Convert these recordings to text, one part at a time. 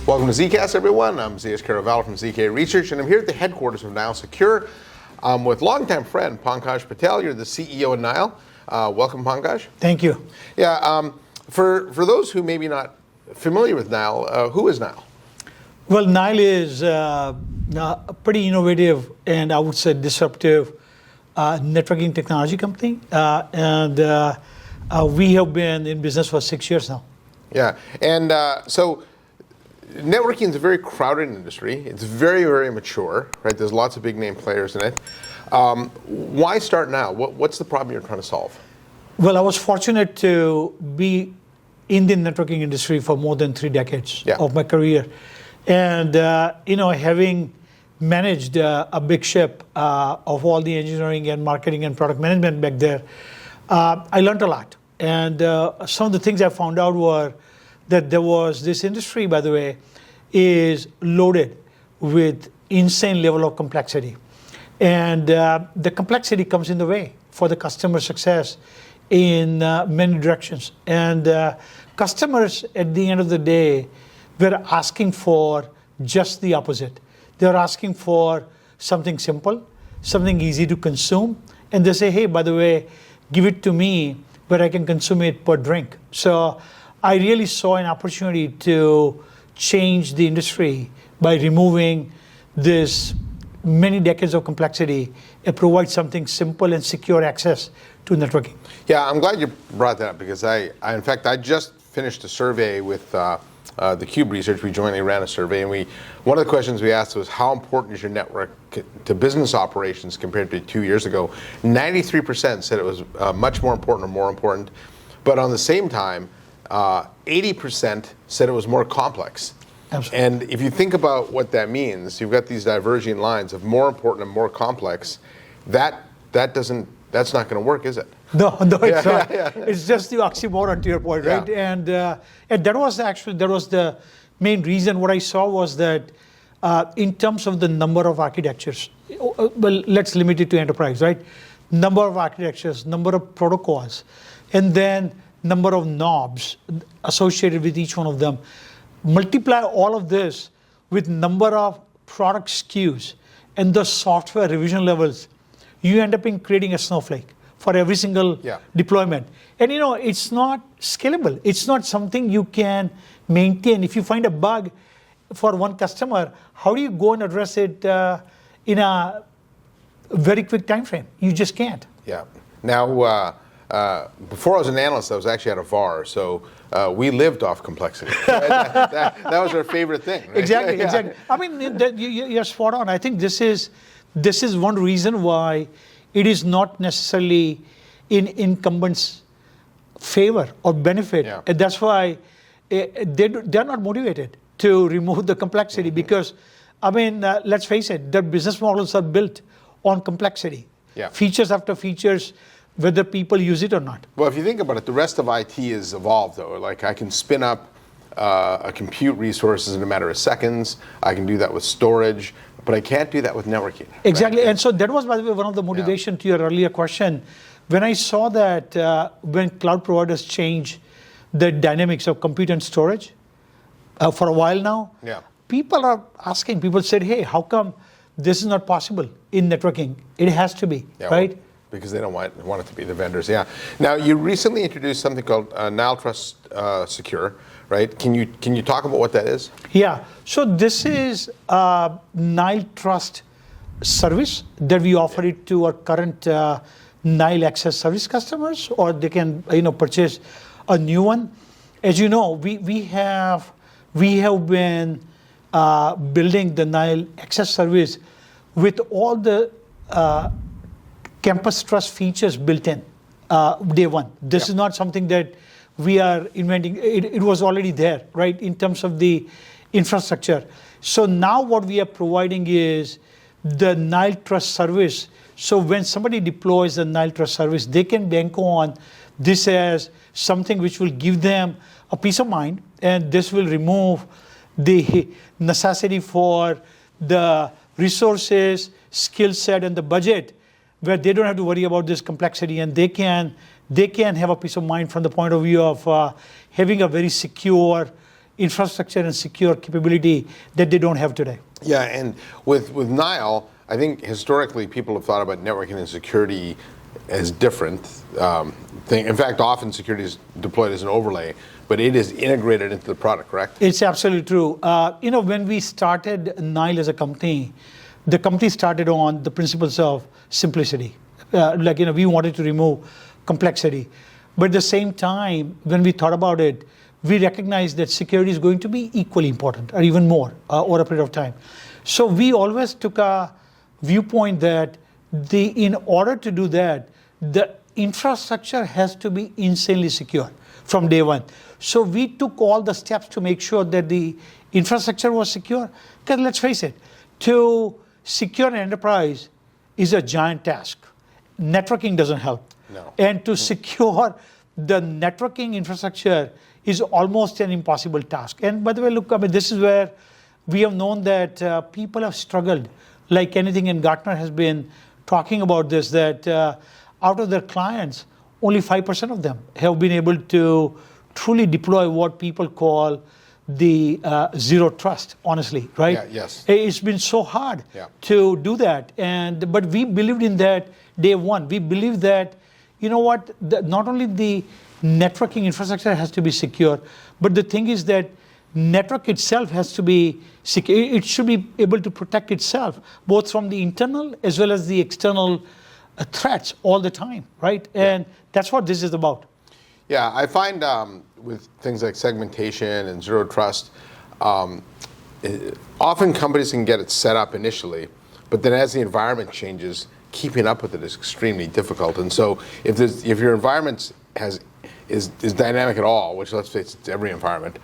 Welcome to ZKast, everyone. I'm Zeus Caravallo from ZK Research, and I'm here at the headquarters of Nile Secure with longtime friend Pankaj Patel. You're the CEO of Nile. Welcome, Pankaj. Thank you. Yeah. For those who may be not familiar with Nile, who is Nile? Well, Nile is a pretty innovative and I would say disruptive networking technology company, and we have been in business for 6 years now. Yeah, and so networking is a very crowded industry. It's very, very mature, right? There's lots of big name players in it. Why start now? What's the problem you're trying to solve? Well, I was fortunate to be in the networking industry for more than 3 decades of my career. And, having managed a big ship of all the engineering and marketing and product management back there, I learned a lot. And some of the things I found out were that there was this industry, by the way, is loaded with insane level of complexity. And the complexity comes in the way for the customer success in many directions. And customers, at the end of the day, were asking for just the opposite. They're asking for something simple, something easy to consume. And they say, hey, by the way, give it to me where I can consume it per drink. So I really saw an opportunity to change the industry by removing this many decades of complexity and provide something simple and secure access to networking. Yeah, I'm glad you brought that up because in fact, I just finished a survey with the Cube Research. We jointly ran a survey, and one of the questions we asked was, how important is your network to business operations compared to 2 years ago? 93% said it was much more important or more important, but on the same time, 80% said it was more complex. Absolutely. And if you think about what that means, you've got these diverging lines of more important and more complex. That's not going to work, is it? No, it's not. It's just the oxymoron, to your point, right? Yeah. And that was the main reason. What I saw was that in terms of the number of architectures, well, let's limit it to enterprise, right? Number of architectures, number of protocols, and then number of knobs associated with each one of them. Multiply all of this with number of product SKUs and the software revision levels, you end up in creating a snowflake for every single deployment. And it's not scalable. It's not something you can maintain. If you find a bug for one customer, how do you go and address it in a very quick time frame? You just can't. Yeah. Now, before I was an analyst, I was actually at a VAR, so we lived off complexity. Right? that was our favorite thing. Right? Exactly. I mean, you're spot on. I think this is one reason why it is not necessarily in incumbents' favor or benefit. Yeah. And that's why they're not motivated to remove the complexity because, I mean, let's face it, their business models are built on complexity. Yeah. Features after features, whether people use it or not. Well, if you think about it, the rest of IT is evolved, though. Like I can spin up a compute resources in a matter of seconds. I can do that with storage, but I can't do that with networking. Exactly, right? And so that was, by the way, one of the motivation to your earlier question. When I saw that when cloud providers change the dynamics of compute and storage for a while now, people are asking, people said, hey, how come this is not possible in networking? It has to be, right? Well, because they don't want it to be the vendors, Now, you recently introduced something called Nile Secure, right? Can you talk about what that is? Yeah, so this is Nile Trust service that we offer it to our current Nile Access service customers, or they can purchase a new one. As you know, we have been building the Nile Access service with all the campus trust features built in day one. This is not something that we are inventing. It was already there, right, in terms of the infrastructure. So now what we are providing is the Nile Trust service. So when somebody deploys the Nile Trust service, they can bank on this as something which will give them a peace of mind, and this will remove the necessity for the resources, skill set, and the budget, where they don't have to worry about this complexity, and they can have a peace of mind from the point of view of having a very secure infrastructure and secure capability that they don't have today. Yeah, and with Nile, I think historically people have thought about networking and security as different thing. In fact, often security is deployed as an overlay, but it is integrated into the product, correct? It's absolutely true. When we started Nile as a company, the company started on the principles of simplicity. We wanted to remove complexity. But at the same time, when we thought about it, we recognized that security is going to be equally important, or even more, over a period of time. So we always took a viewpoint that in order to do that, the infrastructure has to be insanely secure from day one. So we took all the steps to make sure that the infrastructure was secure. Because let's face it, to secure an enterprise is a giant task. Networking doesn't help. No. And to secure the networking infrastructure is almost an impossible task. And by the way, look, this is where we have known that people have struggled like anything, and Gartner has been talking about this, that out of their clients, only 5% of them have been able to truly deploy what people call the zero trust, honestly, right? Yeah, yes. It's been so hard to do that. But we believed in that day one. We believe that, not only the networking infrastructure has to be secure, but the thing is that network itself has to be secure. It should be able to protect itself, both from the internal as well as the external threats all the time, right? And that's what this is about. Yeah, I find with things like segmentation and zero trust, often companies can get it set up initially, but then as the environment changes, keeping up with it is extremely difficult. And so if your environment is dynamic at all, which let's face it, it's every environment,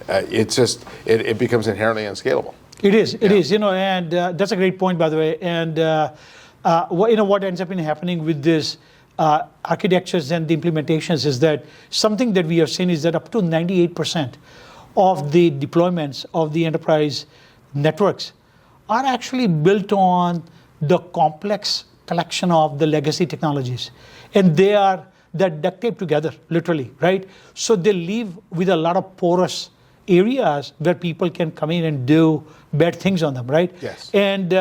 it becomes inherently unscalable. It is, and that's a great point, by the way. And what ends up happening with this architectures and the implementations is that something that we have seen is that up to 98% of the deployments of the enterprise networks are actually built on the complex collection of the legacy technologies. And they're duct taped together, literally, right? So they leave with a lot of porous areas where people can come in and do bad things on them, right? Yes. And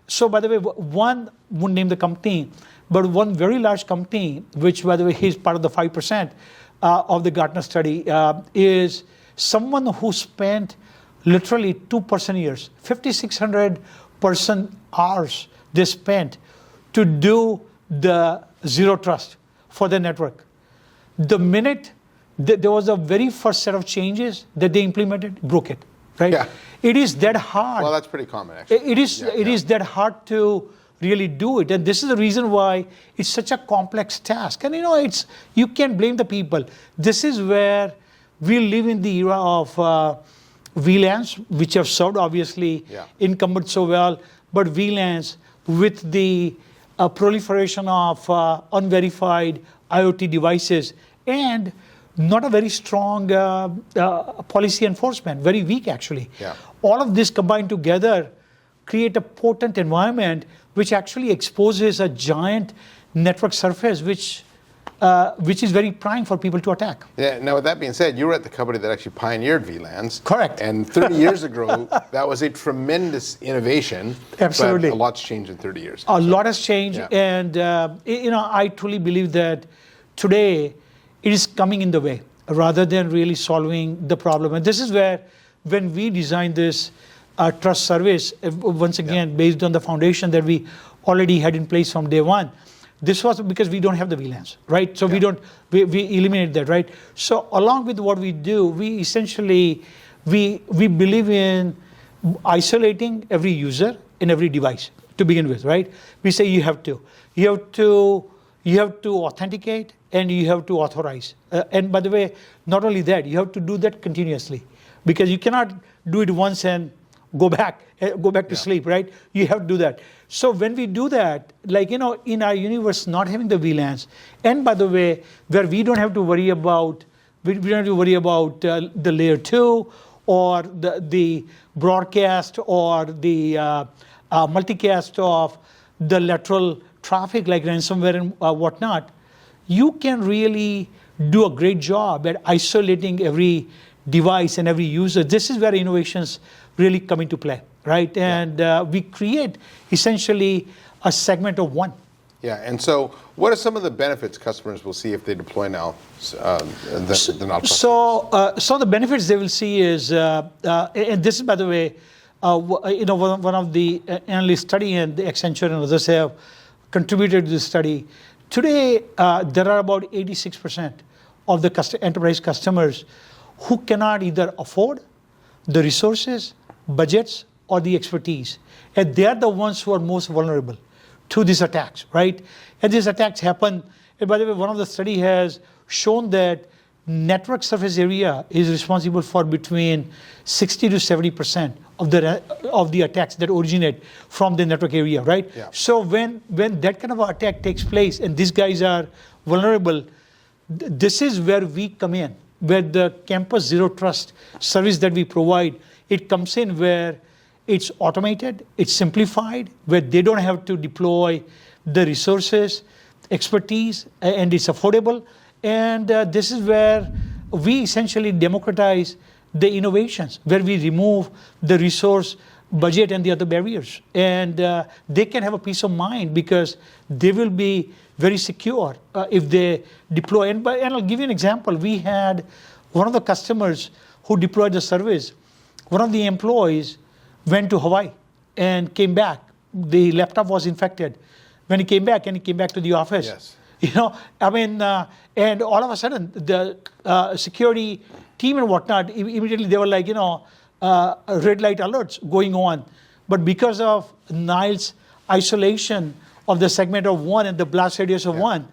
so, by the way, one wouldn't name the company, but one very large company, which, by the way, is part of the 5% of the Gartner study, is someone who spent literally 2 years, 5,600 person hours they spent to do the zero trust for the network. The minute there was a very first set of changes that they implemented, broke it, right? Yeah. It is that hard. Well, that's pretty common, actually. It is that hard to really do it. And this is the reason why it's such a complex task. And you can't blame the people. This is where we live in the era of VLANs, which have served, obviously, incumbents so well, but VLANs with the proliferation of unverified IoT devices and not a very strong policy enforcement, very weak actually. Yeah. All of this combined together create a potent environment which actually exposes a giant network surface which is very prime for people to attack. Yeah. Now, with that being said, you were at the company that actually pioneered VLANs. Correct. And 30 years ago, that was a tremendous innovation. Absolutely. But a lot's changed in 30 years. A lot has changed, and I truly believe that today it is coming in the way rather than really solving the problem. And this is where, when we designed this trust service, once again, based on the foundation that we already had in place from day one, this was because we don't have the VLANs, right? So we eliminate that, right? So along with what we do, we essentially, we believe in isolating every user and every device to begin with, right? We say you have to authenticate and you have to authorize. And by the way, not only that, you have to do that continuously, because you cannot do it once and go back to sleep, right? You have to do that. So when we do that, in our universe, not having the VLANs, and by the way, where we don't have to worry about, the layer 2 or the broadcast or the multicast of the lateral traffic like ransomware and whatnot, you can really do a great job at isolating every device and every user. This is where innovations really come into play, right? And we create essentially a segment of one. Yeah, and so what are some of the benefits customers will see if they deploy now the Nile Trust? So the benefits they will see is, and this is, by the way, one of the analyst study, and Accenture and others have contributed to this study. Today, there are about 86% of the enterprise customers who cannot either afford the resources, budgets, or the expertise. And they are the ones who are most vulnerable to these attacks, right? And these attacks happen, and by the way, one of the study has shown that network surface area is responsible for between 60 to 70% of the attacks that originate from the network area, right? Yeah. So when that kind of attack takes place and these guys are vulnerable, this is where we come in, where the campus zero trust service that we provide, it comes in where it's automated, it's simplified, where they don't have to deploy the resources, expertise, and it's affordable. And this is where we essentially democratize the innovations, where we remove the resource, budget, and the other barriers. And they can have a peace of mind because they will be very secure if they deploy. And I'll give you an example. We had one of the customers who deployed the service. One of the employees went to Hawaii and came back. The laptop was infected. When he came back, to the office, Yes. And all of a sudden, the security team and whatnot, immediately they were like, red light alerts going on. But because of Nile's isolation of the segment of one and the blast radius of one,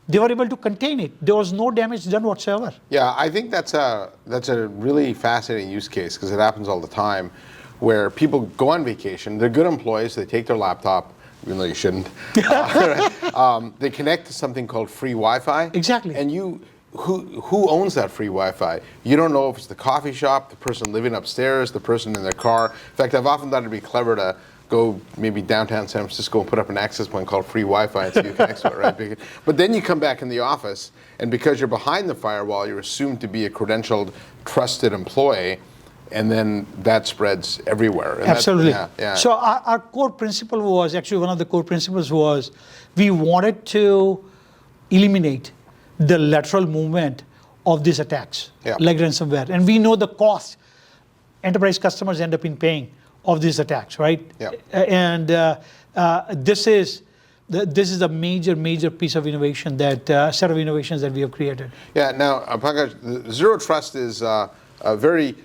they were able to contain it. There was no damage done whatsoever. Yeah, I think that's a really fascinating use case because it happens all the time where people go on vacation, they're good employees, they take their laptop, even though you shouldn't. They connect to something called free Wi-Fi. Exactly. And who owns that free Wi-Fi? You don't know if it's the coffee shop, the person living upstairs, the person in their car. In fact, I've often thought it'd be clever to go maybe downtown San Francisco and put up an access point called free Wi-Fi and see who connects to it, right? But then you come back in the office, and because you're behind the firewall, you're assumed to be a credentialed, trusted employee, and then that spreads everywhere. And Absolutely. Yeah. So our core principle was, actually one of the core principles was, we wanted to eliminate the lateral movement of these attacks, like ransomware. And we know the cost enterprise customers end up in paying of these attacks, right? Yeah. And this is a major piece of innovation, that set of innovations that we have created. Yeah. Now, Pankaj, Zero Trust is a very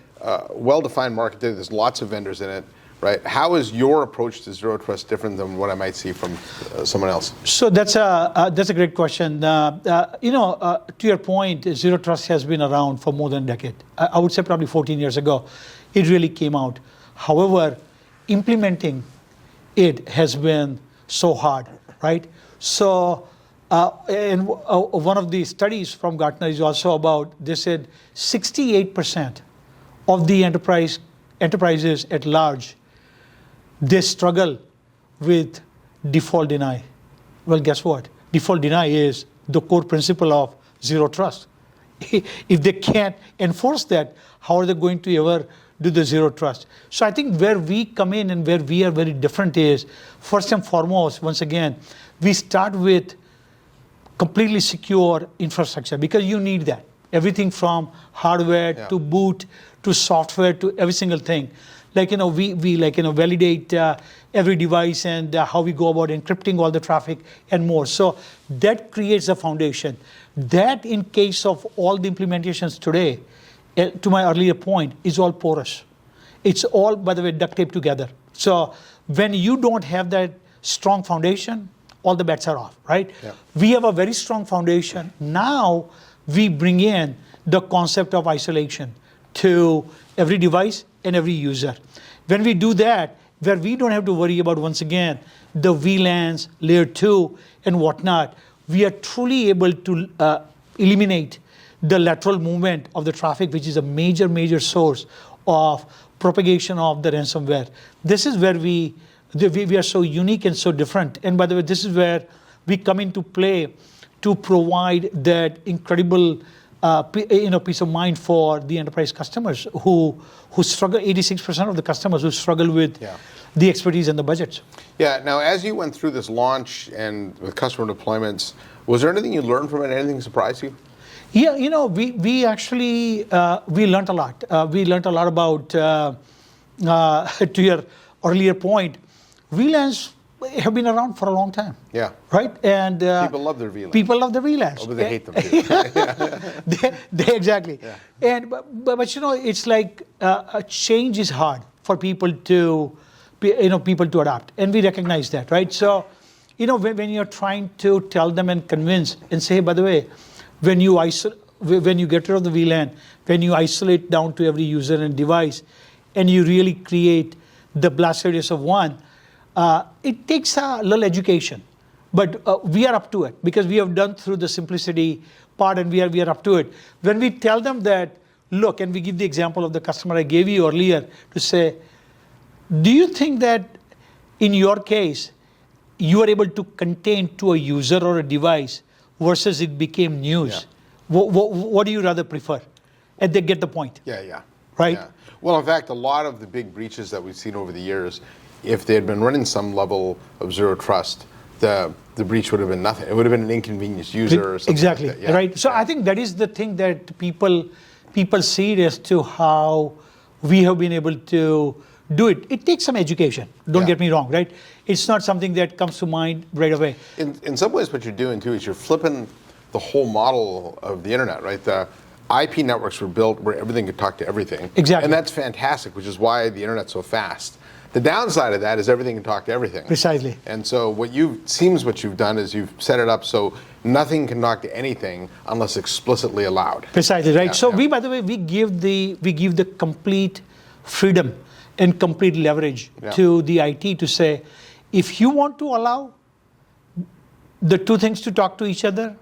well-defined market. There's lots of vendors in it, right? How is your approach to Zero Trust different than what I might see from someone else? So that's a great question. To your point, Zero Trust has been around for more than a decade. I would say probably 14 years ago, it really came out. However, implementing it has been so hard, right? So, and one of the studies from Gartner is also about, they said 68% of the enterprises at large, they struggle with default deny. Well, guess what? Default deny is the core principle of Zero Trust. If they can't enforce that, how are they going to ever do the Zero Trust? So I think where we come in and where we are very different is, first and foremost, once again, we start with completely secure infrastructure, because you need that. Everything from hardware to boot to software to every single thing. We validate every device and how we go about encrypting all the traffic and more. So that creates a foundation. That, in case of all the implementations today, to my earlier point, is all porous. It's all, by the way, duct taped together. So when you don't have that strong foundation, all the bets are off, right? Yeah. We have a very strong foundation. Now we bring in the concept of isolation to every device and every user. When we do that, where we don't have to worry about, once again, the VLANs, layer 2, and whatnot, we are truly able to eliminate the lateral movement of the traffic, which is a major source of propagation of the ransomware. This is where we are so unique and so different. And by the way, this is where we come into play to provide that incredible peace of mind for the enterprise customers who struggle. 86% of the customers who struggle with the expertise and the budgets. Yeah. Now, as you went through this launch and with customer deployments, was there anything you learned from it? Anything surprised you? Yeah, we actually we learned a lot. We learned a lot about to your earlier point. VLANs have been around for a long time. Yeah. Right? And people love their VLANs. People love their VLANs. Oh, but they hate them too. they exactly. Yeah. And but it's like a change is hard for people to people to adapt, and we recognize that, right? So, when you're trying to tell them and convince and say, hey, by the way, when you get rid of the VLAN, when you isolate down to every user and device, and you really create the blast radius of one, it takes a little education, but we are up to it because we have done through the simplicity part, and we are up to it. When we tell them that, look, and we give the example of the customer I gave you earlier to say, do you think that in your case you are able to contain to a user or a device versus it became news? Yeah. What do you rather prefer? And they get the point. Yeah. Right? Yeah. Well, in fact, a lot of the big breaches that we've seen over the years, if they had been running some level of zero trust, the breach would have been nothing. It would have been an inconvenienced user or something. Exactly. Like that. Yeah. Right. So I think that is the thing that people see it as to how we have been able to do it. It takes some education. Don't get me wrong, right? It's not something that comes to mind right away. In some ways, what you're doing too is you're flipping the whole model of the internet, right? The IP networks were built where everything could talk to everything. Exactly. And that's fantastic, which is why the internet's so fast. The downside of that is everything can talk to everything. Precisely. And so what you've done is you've set it up so nothing can talk to anything unless explicitly allowed. Precisely, right? So we, by the way, we give the complete freedom and complete leverage to the IT to say, if you want to allow the two things to talk to each other,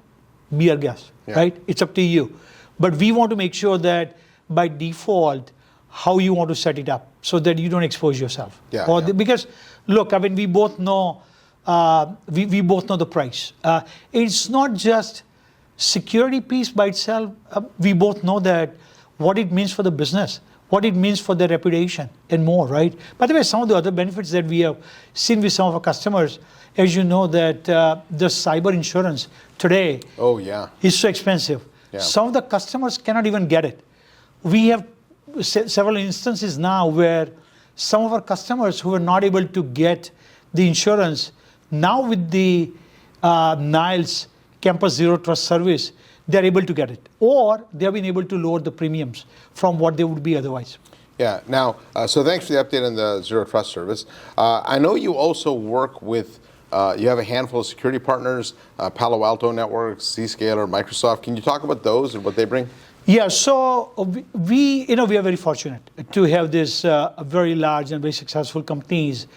be our guest, right? It's up to you. But we want to make sure that by default, how you want to set it up so that you don't expose yourself. Because, look, I mean, we both know we both know the price. It's not just security piece by itself. We both know that what it means for the business, what it means for their reputation, and more, right? By the way, some of the other benefits that we have seen with some of our customers, as you know, that the cyber insurance today is so expensive. Yeah. Some of the customers cannot even get it. We have several instances now where some of our customers who were not able to get the insurance, now with the Nile's Campus Zero Trust service, they're able to get it. Or they have been able to lower the premiums from what they would be otherwise. Yeah. Now, so thanks for the update on the Zero Trust service. I know you also work with, you have a handful of security partners, Palo Alto Networks, Zscaler, Microsoft. Can you talk about those and what they bring? Yeah, so we are very fortunate to have this very large and very successful companies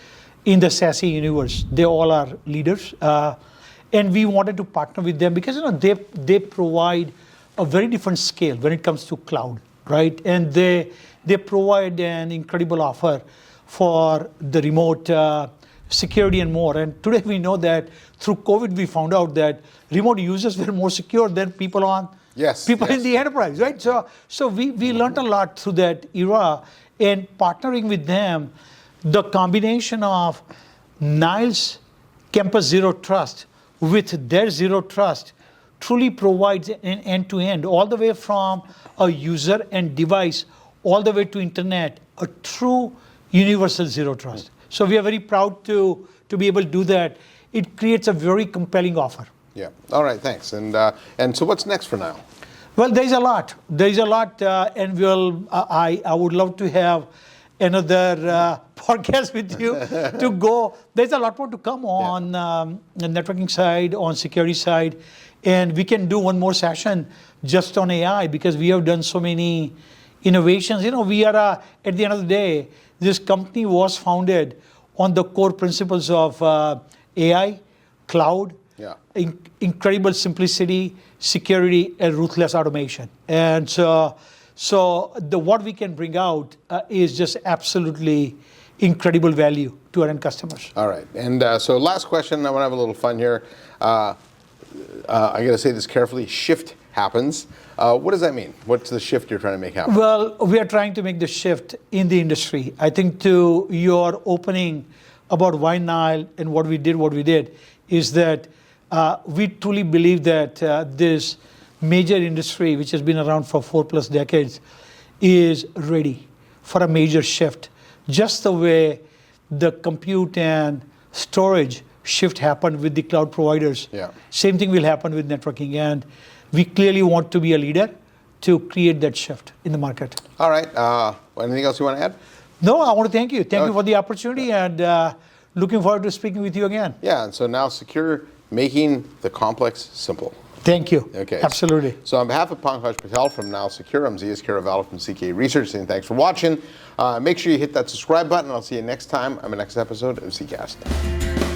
in the SASE universe. They all are leaders. And we wanted to partner with them because they provide a very different scale when it comes to cloud, right? And they provide an incredible offer for the remote security and more. And today we know that through COVID we found out that remote users were more secure than people in the enterprise, right? So we learned a lot through that era, and partnering with them, the combination of Nile's Campus Zero Trust with their Zero Trust truly provides an end-to-end, all the way from a user and device, all the way to internet, a true universal Zero Trust. So we are very proud to be able to do that. It creates a very compelling offer. Yeah. All right. Thanks. And so what's next for Nile? Well, there's a lot. And I would love to have another podcast with you to go. There's a lot more to come on the networking side, on security side, and we can do one more session just on AI because we have done so many innovations. We are at the end of the day, this company was founded on the core principles of AI, cloud, incredible simplicity, security, and ruthless automation. And so what we can bring out is just absolutely incredible value to our end customers. All right. And so last question, I want to have a little fun here. I got to say this carefully. Shift happens. What does that mean? What's the shift you're trying to make happen? Well, we are trying to make the shift in the industry. I think to your opening about why Nile and what we did, is that we truly believe that this major industry, which has been around for 4+ decades, is ready for a major shift. Just the way the compute and storage shift happened with the cloud providers, same thing will happen with networking. And we clearly want to be a leader to create that shift in the market. All right. Anything else you want to add? No, I want to thank you. Thank you for the opportunity, and looking forward to speaking with you again. Yeah, and so Nile Secure, making the complex simple. Thank you. Okay. Absolutely. So on behalf of Pankaj Patel from Nile Secure, I'm ZKast from ZK Research, saying thanks for watching. Make sure you hit that subscribe button. I'll see you next time on the next episode of ZKast.